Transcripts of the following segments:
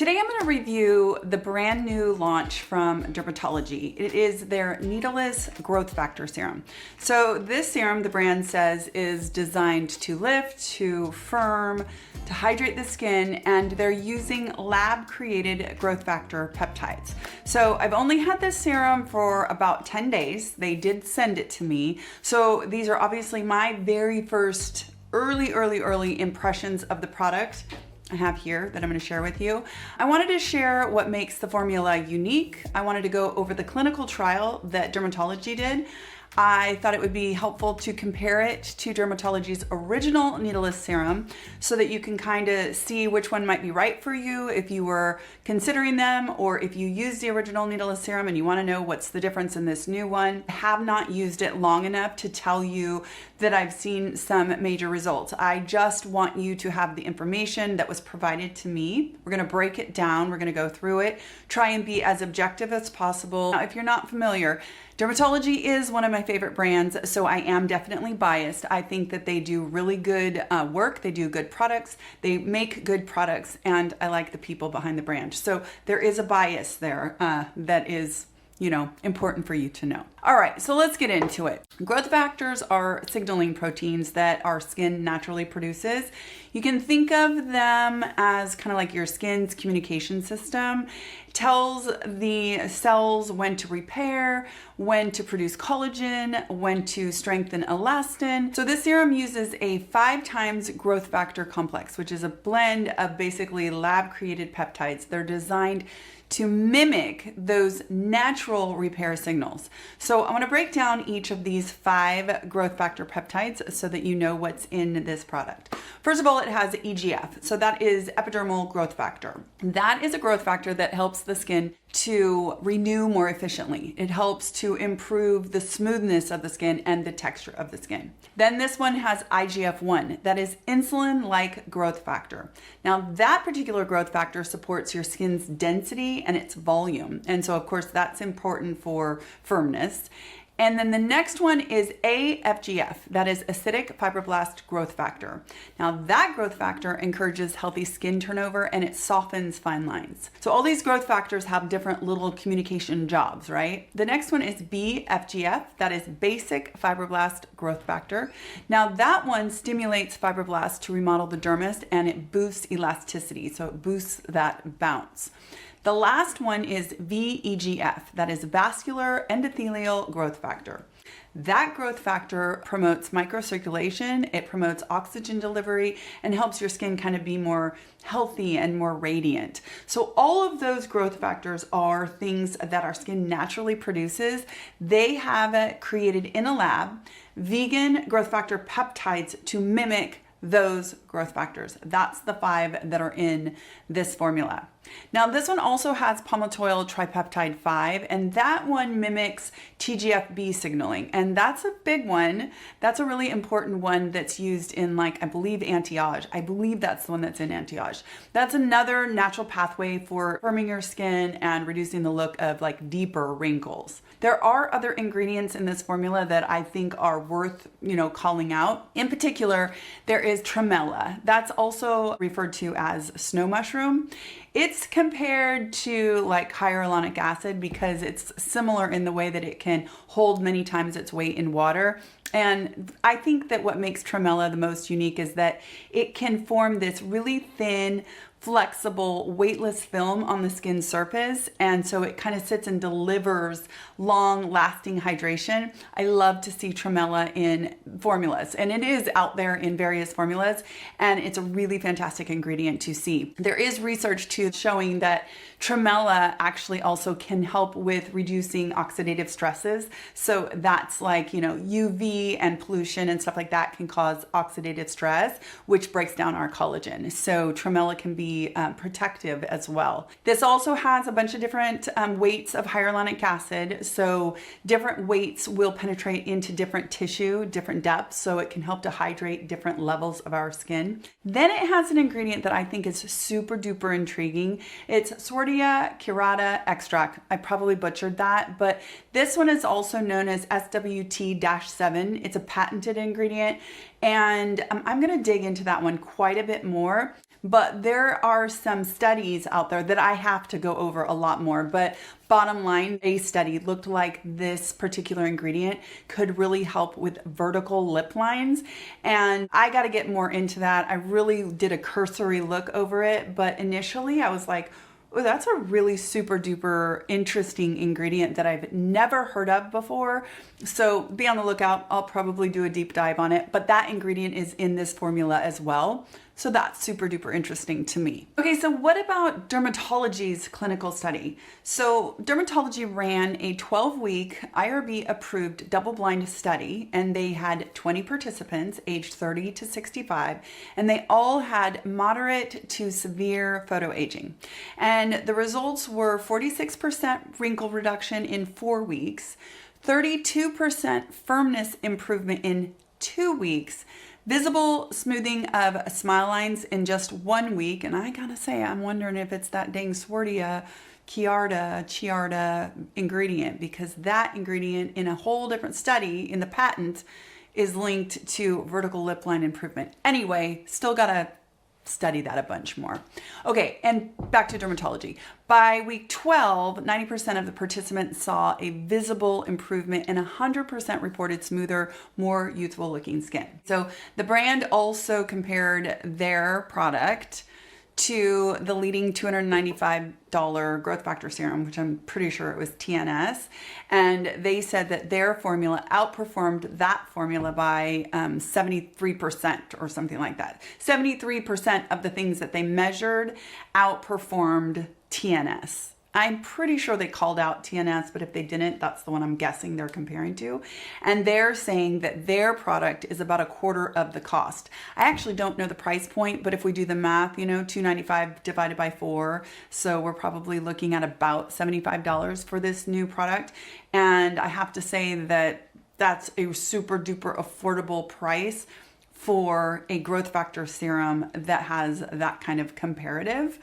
Today I'm going to review the brand new launch from Drmtlgy. It is their needleless growth factor serum. So this serum, the brand says, is designed to lift, to firm, to hydrate the skin, and they're using lab-created growth factor peptides. So I've only had this serum for about 10 days. They did send it to me. So these are obviously my very first early impressions of the product. I have here that I'm going to share with you. I wanted to share what makes the formula unique. I wanted to go over the clinical trial that Drmtlgy did. I thought it would be helpful to compare it to Drmtlgy's original needleless serum so that you can kind of see which one might be right for you if you were considering them, or if you use the original needleless serum and you want to know what's the difference in this new one. I have not used it long enough to tell you that I've seen some major results. I just want you to have the information that was provided to me. We're going to break it down. We're going to go through it, try and be as objective as possible. Now, if you're not familiar, Drmtlgy is one of my favorite brands, so I am definitely biased. I think that they do really good work. They do good products. They make good products, and I like the people behind the brand. So there is a bias there that is, important for you to know. All right, so let's get into it. Growth factors are signaling proteins that our skin naturally produces. You can think of them as kind of like your skin's communication system. It tells the cells when to repair, when to produce collagen, when to strengthen elastin. So this serum uses a 5 times growth factor complex, which is a blend of basically lab-created peptides. They're designed to mimic those natural repair signals. So I want to break down each of these 5 growth factor peptides so that you know what's in this product. First of all, it has EGF. So that is epidermal growth factor. That is a growth factor that helps the skin to renew more efficiently. It helps to improve the smoothness of the skin and the texture of the skin. Then this one has IGF-1. That is insulin-like growth factor. Now that particular growth factor supports your skin's density and its volume. And so of course that's important for firmness. And then the next one is AFGF, that is acidic fibroblast growth factor. Now that growth factor encourages healthy skin turnover and it softens fine lines. So all these growth factors have different little communication jobs, right? The next one is BFGF, that is basic fibroblast growth factor. Now that one stimulates fibroblasts to remodel the dermis and it boosts elasticity, so it boosts that bounce. The last one is VEGF, that is vascular endothelial growth factor. That growth factor promotes microcirculation, it promotes oxygen delivery, and helps your skin kind of be more healthy and more radiant. So all of those growth factors are things that our skin naturally produces. They have created in a lab vegan growth factor peptides to mimic those growth factors. That's the 5 that are in this formula. Now this one also has Palmitoyl tripeptide 5, and that one mimics TGF-B signaling, and that's a big one. That's a really important one that's used in, like, I believe anti-age. I believe that's the one that's in anti-age. That's another natural pathway for firming your skin and reducing the look of like deeper wrinkles. There are other ingredients in this formula that I think are worth, calling out. In particular, there is tremella. That's also referred to as snow mushroom. It's compared to like hyaluronic acid because it's similar in the way that it can hold many times its weight in water. And I think that what makes tremella the most unique is that it can form this really thin, flexible, weightless film on the skin surface, and so it kind of sits and delivers long-lasting hydration. I love to see tremella in formulas, and it is out there in various formulas, and it's a really fantastic ingredient to see. There is research too showing that tremella actually also can help with reducing oxidative stresses. So that's like, UV and pollution and stuff like that can cause oxidative stress, which breaks down our collagen. So tremella can be protective as well. This also has a bunch of different weights of hyaluronic acid. So different weights will penetrate into different tissue, different depths, so it can help to hydrate different levels of our skin. Then it has an ingredient that I think is super duper intriguing. It's Sordia curata extract. I probably butchered that, but this one is also known as SWT-7. It's a patented ingredient. And I'm going to dig into that one quite a bit more. But there are some studies out there that I have to go over a lot more. But bottom line, a study looked like this particular ingredient could really help with vertical lip lines. And I got to get more into that. I really did a cursory look over it. But initially I was like, oh, that's a really super duper interesting ingredient that I've never heard of before. So be on the lookout. I'll probably do a deep dive on it. But that ingredient is in this formula as well. So that's super duper interesting to me. Okay, so what about Drmtlgy's clinical study? So Drmtlgy ran a 12-week IRB approved double-blind study, and they had 20 participants aged 30 to 65, and they all had moderate to severe photoaging. And the results were 46% wrinkle reduction in 4 weeks, 32% firmness improvement in 2 weeks, visible smoothing of smile lines in just 1 week. And I gotta say, I'm wondering if it's that dang Swartia Chiarda ingredient, because that ingredient in a whole different study in the patent is linked to vertical lip line improvement. Anyway, still gotta study that a bunch more. Okay, and back to Drmtlgy. By week 12, 90% of the participants saw a visible improvement and 100% reported smoother, more youthful looking skin. So the brand also compared their product to the leading $295 growth factor serum, which I'm pretty sure it was TNS. And they said that their formula outperformed that formula by 73% or something like that. 73% of the things that they measured outperformed TNS. I'm pretty sure they called out TNS, but if they didn't, that's the one I'm guessing they're comparing to. And they're saying that their product is about a quarter of the cost. I actually don't know the price point, but if we do the math, you know, $295 divided by 4. So we're probably looking at about $75 for this new product. And I have to say that that's a super duper affordable price for a growth factor serum that has that kind of comparative.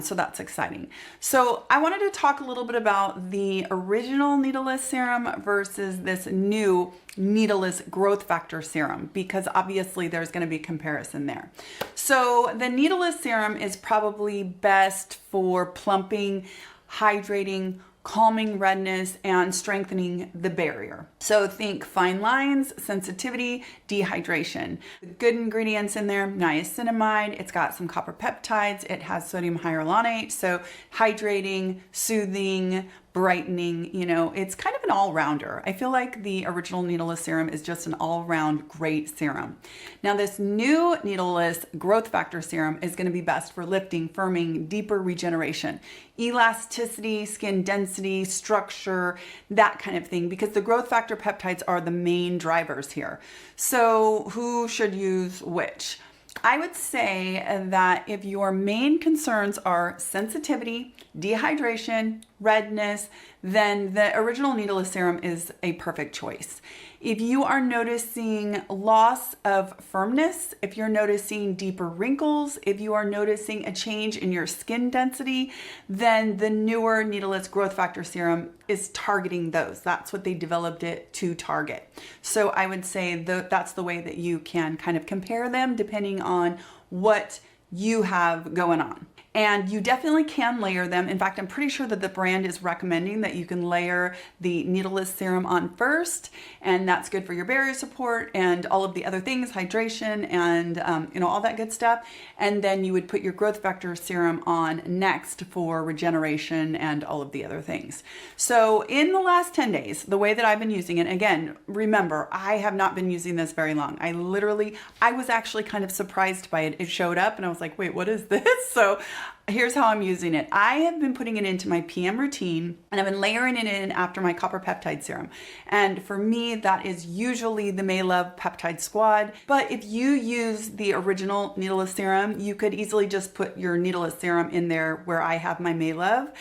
So that's exciting. So I wanted to talk a little bit about the original needleless serum versus this new needleless growth factor serum, because obviously there's going to be comparison there. So the needleless serum is probably best for plumping, hydrating, calming redness, and strengthening the barrier. So think fine lines, sensitivity, dehydration. Good ingredients in there: niacinamide, it's got some copper peptides, it has sodium hyaluronate, so hydrating, soothing, brightening, you know, it's kind of an all-rounder. I feel like the original needleless serum is just an all-round great serum. Now this new needleless growth factor serum is going to be best for lifting, firming, deeper regeneration, elasticity, skin density, structure, that kind of thing, because the growth factor peptides are the main drivers here. So who should use which? I would say that if your main concerns are sensitivity, dehydration, redness, then the original needleless serum is a perfect choice. If you are noticing loss of firmness, if you're noticing deeper wrinkles, if you are noticing a change in your skin density, then the newer needleless growth factor serum is targeting those. That's what they developed it to target. So I would say that's the way that you can kind of compare them depending on what you have going on. And you definitely can layer them. In fact, I'm pretty sure that the brand is recommending that you can layer the needleless serum on first, and that's good for your barrier support and all of the other things, hydration and you know, all that good stuff. And then you would put your growth factor serum on next for regeneration and all of the other things. So in the last 10 days, the way that I've been using it, again, remember, I have not been using this very long. I was actually kind of surprised by it. It showed up and I was like, wait, what is this? So here's how I'm using it. I have been putting it into my PM routine, and I've been layering it in after my copper peptide serum. And for me, that is usually the Maylove Peptide Squad. But if you use the original needleless serum, you could easily just put your needleless serum in there where I have my Maylove.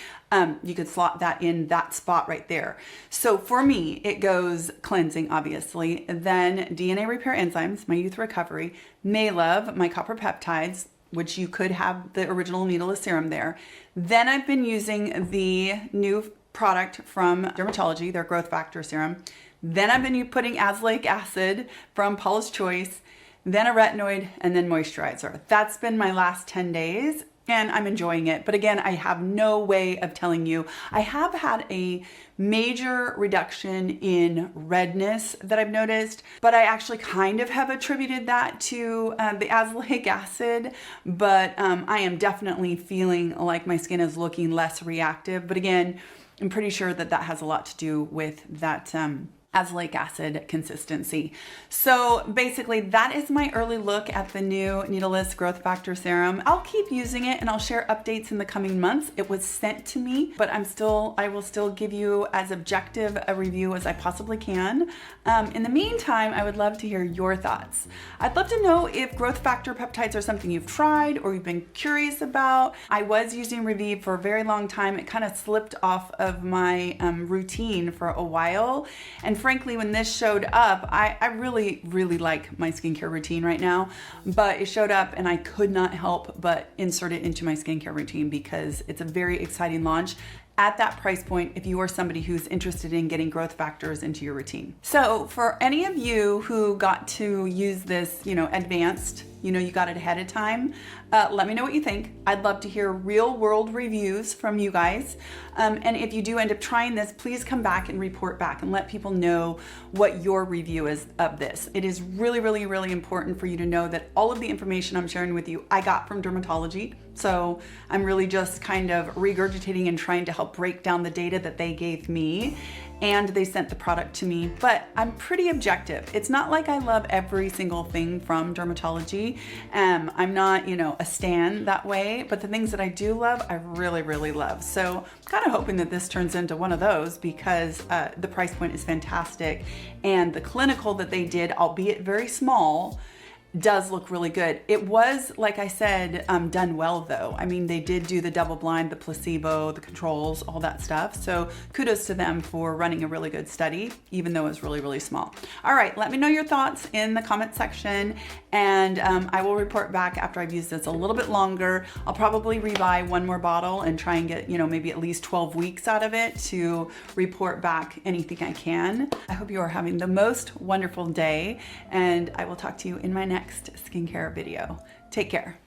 You could slot that in that spot right there. So for me, it goes cleansing, obviously, then DNA repair enzymes, my youth recovery, Maylove, my copper peptides, which you could have the original needleless serum there. Then I've been using the new product from Drmtlgy, their growth factor serum. Then I've been putting azelaic acid from Paula's Choice. then a retinoid, and then moisturizer. That's been my last 10 days. And I'm enjoying it. But again, I have no way of telling you. I have had a major reduction in redness that I've noticed, but I actually kind of have attributed that to the azelaic acid. But I am definitely feeling like my skin is looking less reactive. But again, I'm pretty sure that that has a lot to do with that azelaic acid consistency. So basically that is my early look at the new Needleless Growth Factor Serum. I'll keep using it and I'll share updates in the coming months. It was sent to me, but I will still give you as objective a review as I possibly can. In the meantime, I would love to hear your thoughts. I'd love to know if growth factor peptides are something you've tried or you've been curious about. I was using Revive for a very long time. It kind of slipped off of my routine for a while. And frankly, when this showed up, I really, really like my skincare routine right now, but it showed up and I could not help but insert it into my skincare routine because it's a very exciting launch at that price point if you are somebody who's interested in getting growth factors into your routine. So for any of you who got to use this, advanced, you got it ahead of time, let me know what you think. I'd love to hear real world reviews from you guys. And if you do end up trying this, please come back and report back and let people know what your review is of this. It is really, really, really important for you to know that all of the information I'm sharing with you, I got from Drmtlgy. So I'm really just kind of regurgitating and trying to help break down the data that they gave me, and they sent the product to me, but I'm pretty objective. It's not like I love every single thing from Drmtlgy. I'm not, a stan that way, but the things that I do love, I really, really love. So I'm kind of hoping that this turns into one of those because the price point is fantastic and the clinical that they did, albeit very small, does look really good. It was, like I said, done well though. I mean, they did do the double blind, the placebo, the controls, all that stuff. So kudos to them for running a really good study, even though it was really, really small. All right, let me know your thoughts in the comment section, and I will report back after I've used this a little bit longer. I'll probably rebuy one more bottle and try and get, maybe at least 12 weeks out of it to report back anything I can. I hope you are having the most wonderful day, and I will talk to you in my next skincare video. Take care.